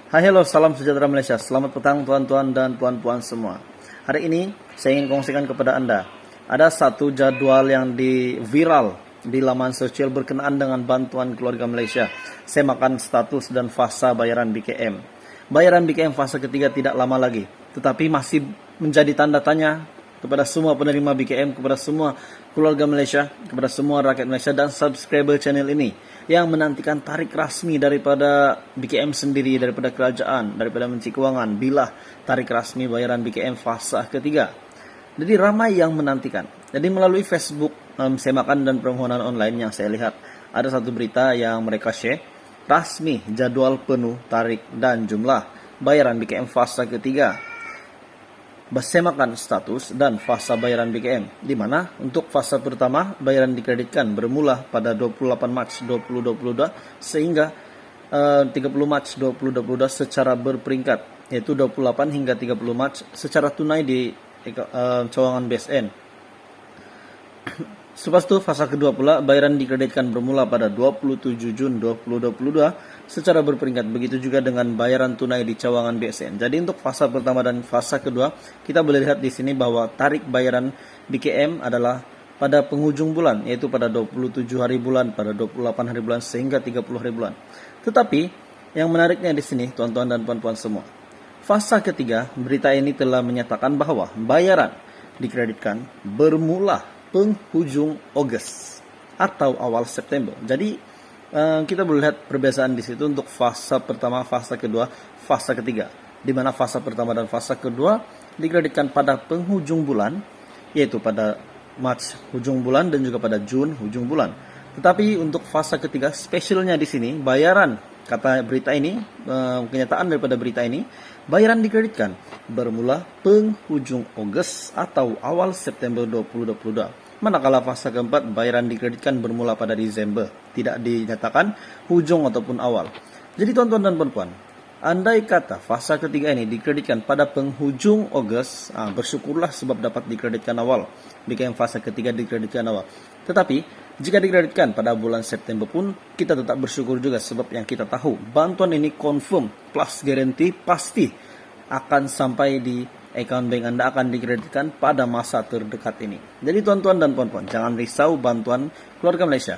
Hai, halo, salam sejahtera Malaysia. Selamat petang tuan-tuan dan puan-puan semua. Hari ini saya ingin kongsikan kepada Anda, ada satu jadwal yang viral di laman sosial berkenaan dengan bantuan keluarga Malaysia. Saya makan status dan fasa bayaran BKM. Bayaran BKM fasa ketiga tidak lama lagi, tetapi masih menjadi tanda tanya kepada semua penerima BKM, kepada semua keluarga Malaysia, kepada semua rakyat Malaysia dan subscriber channel ini yang menantikan tarik rasmi daripada BKM sendiri, daripada kerajaan, daripada Menteri Kewangan, bila tarik rasmi bayaran BKM fasa ketiga. Jadi ramai yang menantikan. Jadi melalui Facebook Saya Makan dan Permohonan Online yang saya lihat, ada satu berita yang mereka share, rasmi jadwal penuh tarik dan jumlah bayaran BKM fasa ketiga. Saya Makan status dan fasa bayaran BKM, di mana untuk fasa pertama bayaran dikreditkan bermula pada 28 Mac 2022 sehingga 30 Mac 2022 secara berperingkat, yaitu 28 hingga 30 Mac secara tunai di cawangan BSN. Selepas itu fasa kedua pula bayaran dikreditkan bermula pada 27 Jun 2022 secara berperingkat. Begitu juga dengan bayaran tunai di cawangan BSN. Jadi untuk fasa pertama dan fasa kedua, kita boleh lihat di sini bahwa tarik bayaran BKM adalah pada penghujung bulan, yaitu pada 27 hari bulan, pada 28 hari bulan sehingga 30 hari bulan. Tetapi yang menariknya di sini, tuan-tuan dan puan-puan semua, fasa ketiga, berita ini telah menyatakan bahwa bayaran dikreditkan bermula penghujung Ogos atau awal September. Jadi kita boleh lihat perbedaan di situ untuk fasa pertama, fasa kedua, fasa ketiga. Di mana fasa pertama dan fasa kedua dikreditkan pada penghujung bulan, yaitu pada Mac hujung bulan dan juga pada Jun hujung bulan. Tetapi untuk fasa ketiga, spesialnya di sini bayaran, kata berita ini, kenyataan daripada berita ini, bayaran dikreditkan bermula penghujung Ogos atau awal September 2022. Manakala fasa keempat, bayaran dikreditkan bermula pada Desember. Tidak dinyatakan hujung ataupun awal. Jadi tuan-tuan dan puan-puan, andai kata fasa ketiga ini dikreditkan pada penghujung Ogos, bersyukurlah sebab dapat dikreditkan awal. BKM fasa ketiga dikreditkan awal. Tetapi jika dikreditkan pada bulan September pun, kita tetap bersyukur juga sebab yang kita tahu, bantuan ini confirm plus guarantee pasti akan sampai di account bank Anda, akan dikreditkan pada masa terdekat ini. Jadi tuan-tuan dan puan-puan, jangan risau bantuan keluarga Malaysia.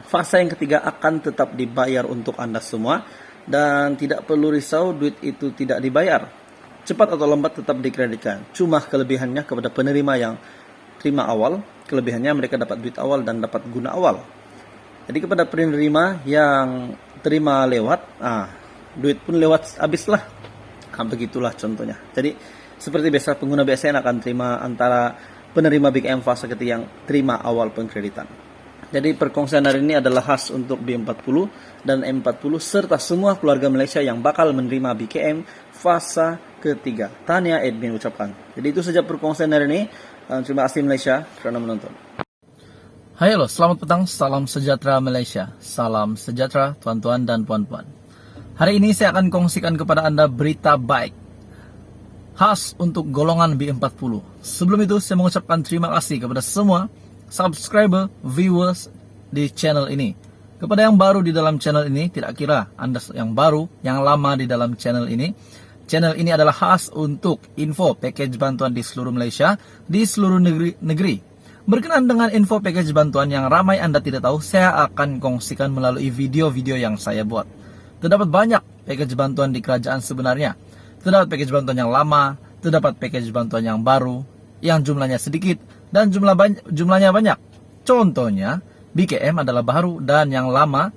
Fasa yang ketiga akan tetap dibayar untuk Anda semua dan tidak perlu risau duit itu tidak dibayar. Cepat atau lambat tetap dikreditkan. Cuma kelebihannya kepada penerima yang terima awal, kelebihannya mereka dapat duit awal dan dapat guna awal. Jadi kepada penerima yang terima lewat, duit pun lewat habislah. Begitulah contohnya. Jadi seperti biasa pengguna BSN akan terima antara penerima BKM fase ketiga yang terima awal pengkreditan. Jadi perkongsian hari ini adalah khas untuk B40 dan M40 serta semua keluarga Malaysia yang bakal menerima BKM fase ketiga. Tahniah admin ucapkan. Jadi itu saja perkongsian hari ini. Terima kasih Malaysia kerana menonton. Hai, halo, selamat petang, salam sejahtera Malaysia. Salam sejahtera tuan-tuan dan puan-puan. Hari ini saya akan kongsikan kepada Anda berita baik khas untuk golongan B40. Sebelum itu saya mengucapkan terima kasih kepada semua subscriber, viewers di channel ini. Kepada yang baru di dalam channel ini, tidak kira Anda yang baru, yang lama di dalam channel ini. Channel ini adalah khas untuk info package bantuan di seluruh Malaysia, di seluruh negeri. Berkenaan dengan info package bantuan yang ramai Anda tidak tahu, saya akan kongsikan melalui video-video yang saya buat. Terdapat banyak package bantuan di kerajaan sebenarnya. Terdapat package bantuan yang lama, terdapat package bantuan yang baru, yang jumlahnya sedikit, dan jumlahnya banyak. Contohnya, BKM adalah baru dan yang lama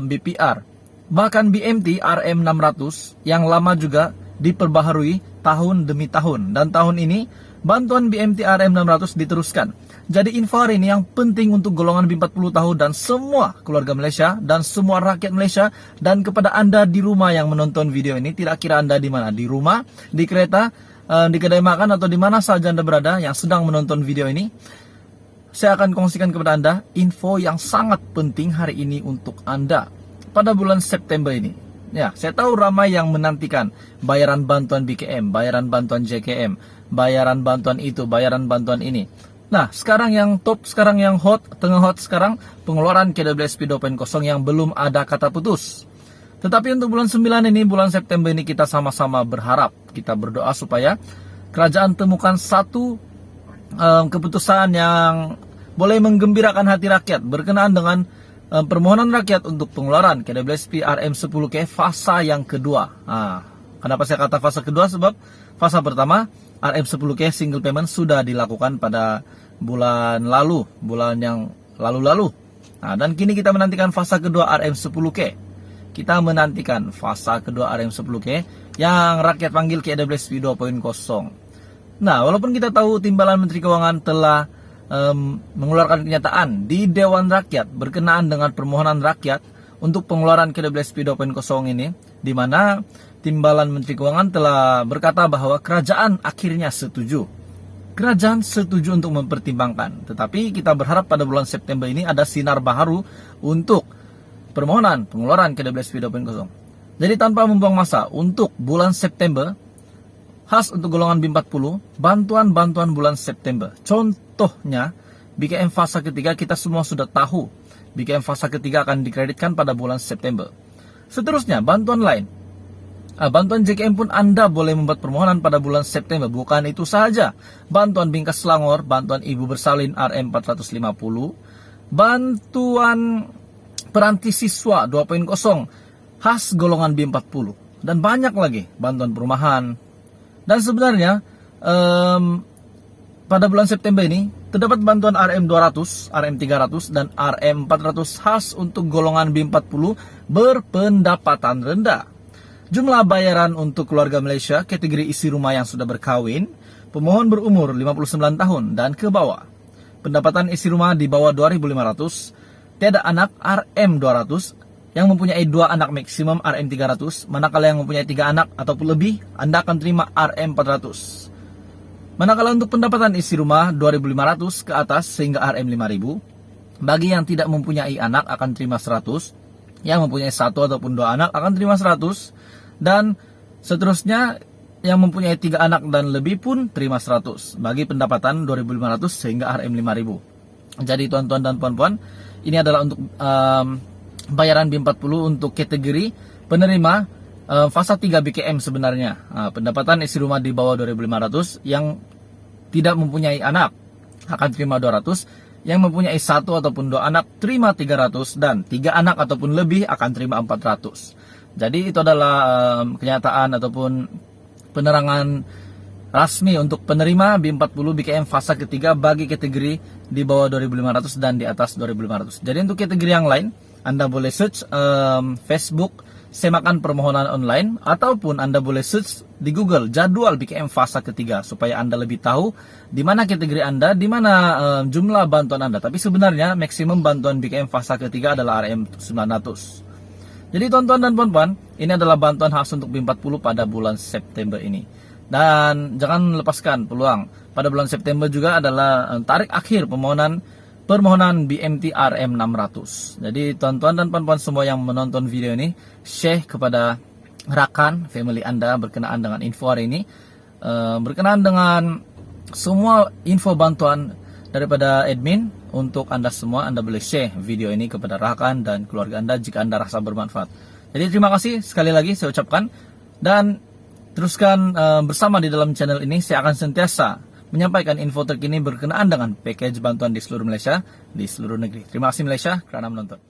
BPR. Bahkan BMT RM600 yang lama juga diperbaharui tahun demi tahun. Dan tahun ini, bantuan BMT RM600 diteruskan. Jadi info hari ini yang penting untuk golongan B40 tahun dan semua keluarga Malaysia dan semua rakyat Malaysia, dan kepada Anda di rumah yang menonton video ini, tidak kira Anda di mana, di rumah, di kereta, di kedai makan atau di mana saja Anda berada yang sedang menonton video ini, saya akan kongsikan kepada Anda info yang sangat penting hari ini untuk Anda pada bulan September ini. Ya, saya tahu ramai yang menantikan bayaran bantuan BKM, bayaran bantuan JKM, bayaran bantuan itu, bayaran bantuan ini. Nah, sekarang yang top, sekarang yang hot, tengah hot sekarang, pengeluaran KWSP 2.0 yang belum ada kata putus. Tetapi untuk bulan 9 ini, bulan September ini kita sama-sama berharap, kita berdoa supaya kerajaan temukan satu keputusan yang boleh menggembirakan hati rakyat berkenaan dengan permohonan rakyat untuk pengeluaran KWSP RM10K fasa yang kedua. Kenapa saya kata fase kedua? Sebab fasa pertama RM10K single payment sudah dilakukan pada bulan lalu, bulan yang lalu-lalu. Dan kini kita menantikan fasa kedua RM10K. Kita menantikan fasa kedua RM10K yang rakyat panggil KWSP 2.0. Nah, walaupun kita tahu Timbalan Menteri Keuangan telah mengeluarkan kenyataan di Dewan Rakyat berkenaan dengan permohonan rakyat untuk pengeluaran KWSP 2.0 ini, di mana Timbalan Menteri Keuangan telah berkata bahwa kerajaan akhirnya setuju. Kerajaan setuju untuk mempertimbangkan. Tetapi kita berharap pada bulan September ini ada sinar baru untuk permohonan pengeluaran KWSP 2.0. Jadi tanpa membuang masa, untuk bulan September, khas untuk golongan B40, bantuan-bantuan bulan September. Contohnya, BKM fasa ketiga kita semua sudah tahu. BKM fasa ketiga akan dikreditkan pada bulan September. Seterusnya, bantuan lain. Bantuan JKM pun Anda boleh membuat permohonan pada bulan September. Bukan itu saja. Bantuan Bingkas Selangor, bantuan Ibu Bersalin RM450, bantuan Peranti Siswa 2.0 khas golongan B40. Dan banyak lagi, bantuan perumahan. Dan sebenarnya pada bulan September ini terdapat bantuan RM200, RM300, dan RM400 khas untuk golongan B40 berpendapatan rendah. Jumlah bayaran untuk keluarga Malaysia kategori isi rumah yang sudah berkahwin, pemohon berumur 59 tahun dan ke bawah. Pendapatan isi rumah di bawah 2.500, tiada anak RM200, yang mempunyai 2 anak maksimum RM300, manakala yang mempunyai 3 anak ataupun lebih, Anda akan terima RM400. Manakala untuk pendapatan isi rumah 2.500 ke atas sehingga RM5.000, bagi yang tidak mempunyai anak akan terima 100, yang mempunyai 1 ataupun 2 anak akan terima 100, dan seterusnya yang mempunyai 3 anak dan lebih pun terima 100, bagi pendapatan 2.500 sehingga RM5.000. Jadi tuan-tuan dan puan-puan, ini adalah untuk bayaran B40 untuk kategori penerima fasa 3 BKM sebenarnya. Pendapatan isi rumah di bawah 2.500, yang tidak mempunyai anak akan terima 200, yang mempunyai 1 ataupun 2 anak terima 300, dan 3 anak ataupun lebih akan terima 400. Jadi itu adalah kenyataan ataupun penerangan rasmi untuk penerima B40 BKM fasa ketiga bagi kategori di bawah 2.500 dan di atas 2.500. Jadi untuk kategori yang lain, Anda boleh search Facebook Semakan Permohonan Online, ataupun Anda boleh search di Google jadwal BKM fasa ketiga supaya Anda lebih tahu di mana kategori Anda, di mana jumlah bantuan Anda. Tapi sebenarnya maksimum bantuan BKM fasa ketiga adalah RM900. Jadi tuan-tuan dan puan-puan, ini adalah bantuan khas untuk B40 pada bulan September ini. Dan jangan lepaskan peluang. Pada bulan September juga adalah tarik akhir permohonan BMT RM600. Jadi tuan-tuan dan puan-puan semua yang menonton video ini, share kepada rakan, family Anda berkenaan dengan info hari ini. Berkenaan dengan semua info bantuan daripada admin untuk Anda semua, Anda boleh share video ini kepada rakan dan keluarga Anda jika Anda rasa bermanfaat. Jadi terima kasih sekali lagi saya ucapkan, dan teruskan bersama di dalam channel ini. Saya akan sentiasa menyampaikan info terkini berkenaan dengan package bantuan di seluruh Malaysia, di seluruh negeri. Terima kasih Malaysia kerana menonton.